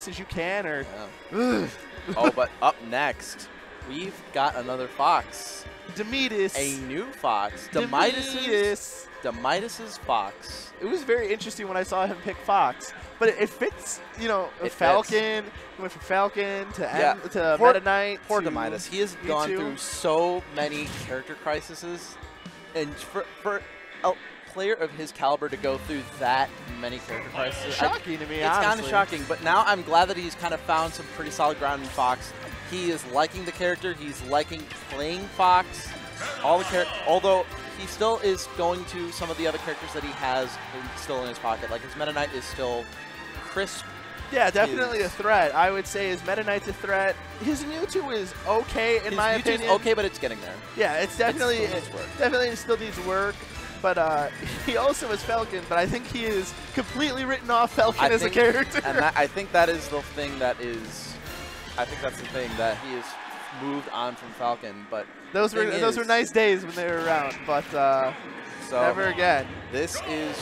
fast as you can, or. Yeah. Oh, but up next, we've got another Fox. Demitus. A new Fox. Demitus's Fox. It was very interesting when I saw him pick Fox, but it fits, you know, Falcon. He went from Falcon to Meta Knight. Poor Demitus. He has gone through so many character crises, and for a player of his caliber to go through that many character crises, shocking to me. It's kind of shocking, but now I'm glad that he's kind of found some pretty solid ground in Fox. He is liking the character. He's liking playing Fox. Although he still is going to some of the other characters that he has still in his pocket. Like his Meta Knight is still crisp. Yeah, definitely a threat. I would say his Meta Knight's a threat. His Mewtwo is okay in my opinion. His Mewtwo's okay, but it's getting there. Yeah, it's definitely still needs work. But he also is Falcon, but I think he is completely written off Falcon as a character. And I think that is the thing that is. I think that's the thing that he has moved on from Falcon. But those were nice days when they were around, but never again. This is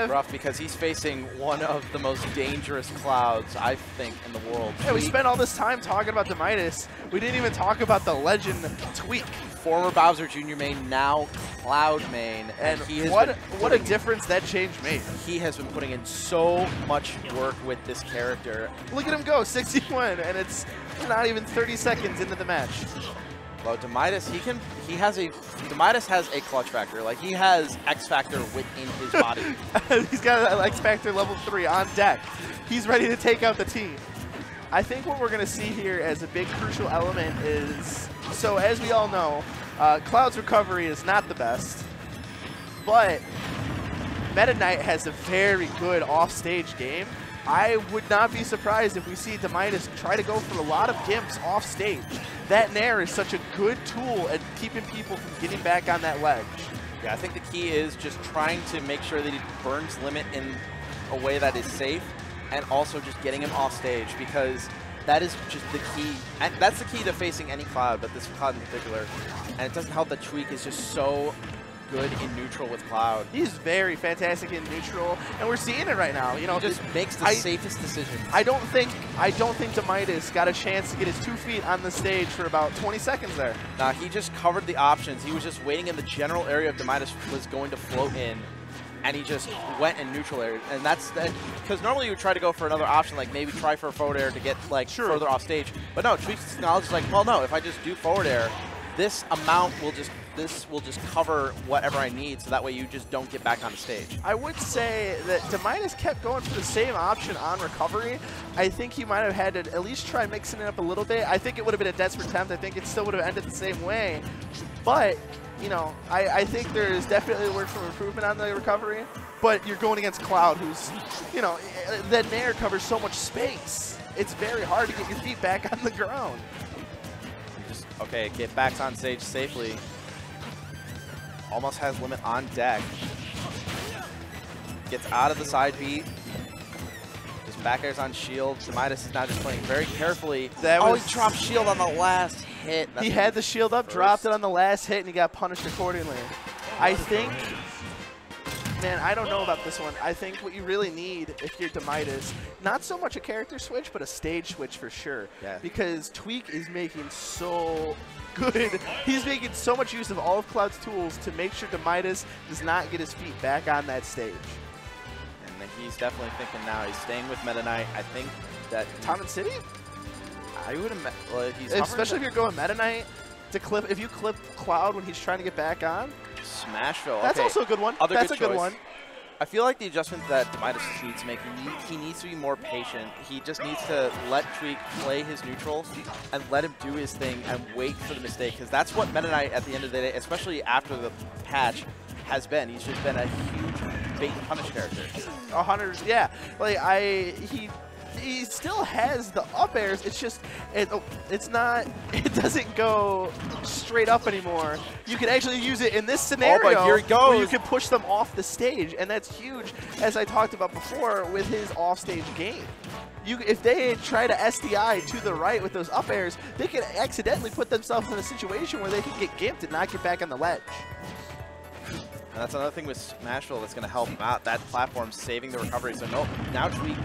rough because he's facing one of the most dangerous Clouds, I think, in the world. Yeah, we spent all this time talking about Demitus. We didn't even talk about the legend Tweek. Former Bowser Jr. main, now Cloud main. And he has what a difference that change made. He has been putting in so much work with this character. Look at him go, 61, and it's not even 30 seconds into the match. Well, Demitus, Demitus has a clutch factor. Like, he has X factor within his body. He's got an X factor level 3 on deck. He's ready to take out the team. I think what we're going to see here as a big crucial element is, so as we all know, Cloud's recovery is not the best, but Meta Knight has a very good off-stage game. I would not be surprised if we see Demitus try to go for a lot of gimps off stage. That Nair is such a good tool at keeping people from getting back on that ledge. Yeah, I think the key is just trying to make sure that he burns limit in a way that is safe, and also just getting him off stage, because that is just the key. And that's the key to facing any Cloud, but this Cloud in particular. And it doesn't help that Tweek is just so good in neutral with Cloud. He's very fantastic in neutral, and we're seeing it right now. You know, he just makes the safest decisions. I don't think Demitus got a chance to get his 2 feet on the stage for about 20 seconds there. Nah, he just covered the options. He was just waiting in the general area of Demitus was going to float in, and he just went in neutral area. And that's because normally you would try to go for another option, like maybe try for a forward air to get like further off stage. But no, Tweek's technology is like, well, no, if I just do forward air, this amount will just cover whatever I need, so that way you just don't get back on the stage. I would say that Demitus kept going for the same option on recovery. I think he might have had to at least try mixing it up a little bit. I think it would have been a desperate attempt. I think it still would have ended the same way. But, you know, I think there's definitely work for improvement on the recovery. But you're going against Cloud, who's, you know, that Nair covers so much space. It's very hard to get your feet back on the ground. Okay, get back on stage safely. Almost has limit on deck. Gets out of the side beat. Just back airs on shield. Demitus is now just playing very carefully. He dropped shield on the last hit. He had the shield up, dropped it on the last hit, and he got punished accordingly. I think, man, I don't know about this one. I think what you really need if you're Demitus, not so much a character switch, but a stage switch for sure. Yeah. Because Tweek is making so good. He's making so much use of all of Cloud's tools to make sure Demitus does not get his feet back on that stage. And he's definitely thinking now he's staying with Meta Knight. I think that Town and City? I would have, well, especially if you're going Meta Knight to clip. If you clip Cloud when he's trying to get back on, Smashville. That's also a good one. That's a good one. I feel like the adjustment that Demitus needs to make, he needs to be more patient. He just needs to let Tweek play his neutrals and let him do his thing and wait for the mistake, because that's what Meta Knight at the end of the day, especially after the patch, has been. He's just been a huge bait and punish character. 100, yeah. Like he still has the up airs. It's just it doesn't go straight up anymore. You can actually use it in this scenario. Oh, but here he goes. Where you can push them off the stage, and that's huge, as I talked about before with his offstage game. If they try to SDI to the right with those up airs, they can accidentally put themselves in a situation where they can get gimped and not get back on the ledge. And that's another thing with Smashville that's going to help him out. That platform saving the recovery. So now Tweek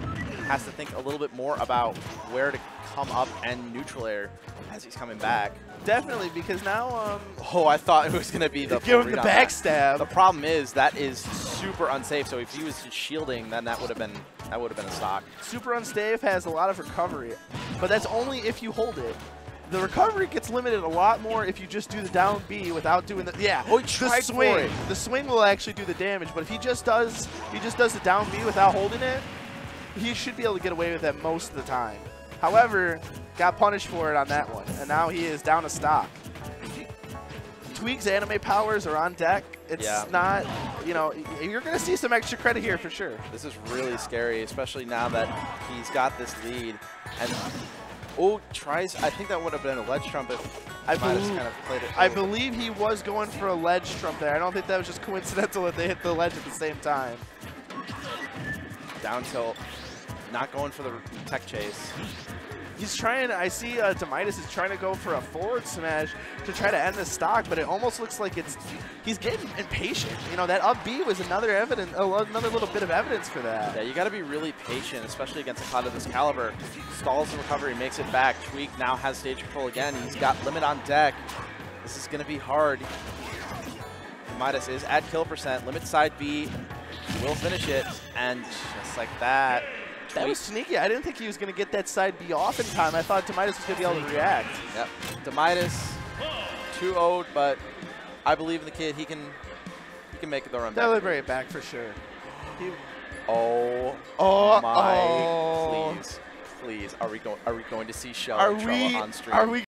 has to think a little bit more about where to come up and neutral air as he's coming back. Definitely, because now Oh, I thought it was going to be the give him the backstab. The problem is that is super unsafe. So if he was just shielding, then that would have been a stock. Super unsafe has a lot of recovery, but that's only if you hold it. The recovery gets limited a lot more if you just do the down B without doing the Oh, he tried the swing. for it. The swing will actually do the damage, but if he just does the down B without holding it, he should be able to get away with that most of the time. However, got punished for it on that one, and now he is down a stock. Tweek's anime powers are on deck. It's not, you know, you're going to see some extra credit here for sure. This is really scary, especially now that he's got this lead. And tries. I think that would have been a ledge trump if Midas kind of played it. I believe he was going for a ledge trump there. I don't think that was just coincidental that they hit the ledge at the same time. Down tilt, not going for the tech chase. He's trying, I see Demitus is trying to go for a forward smash to try to end the stock, but it almost looks like he's getting impatient. You know, that up B was another little bit of evidence for that. Yeah, you got to be really patient, especially against a cloud of this caliber. Stalls the recovery, makes it back. Tweek now has stage control again. He's got limit on deck. This is going to be hard. Demitus is at kill percent. Limit side B will finish it, and just like that. That was sneaky. I didn't think he was going to get that side B off in time. I thought Demitus was going to be able to react. Yep. Demitus 2-0'd, but I believe in the kid. He can make the run back. They'll bring it back for sure. Please. Are we going to see Shell on stream? Are we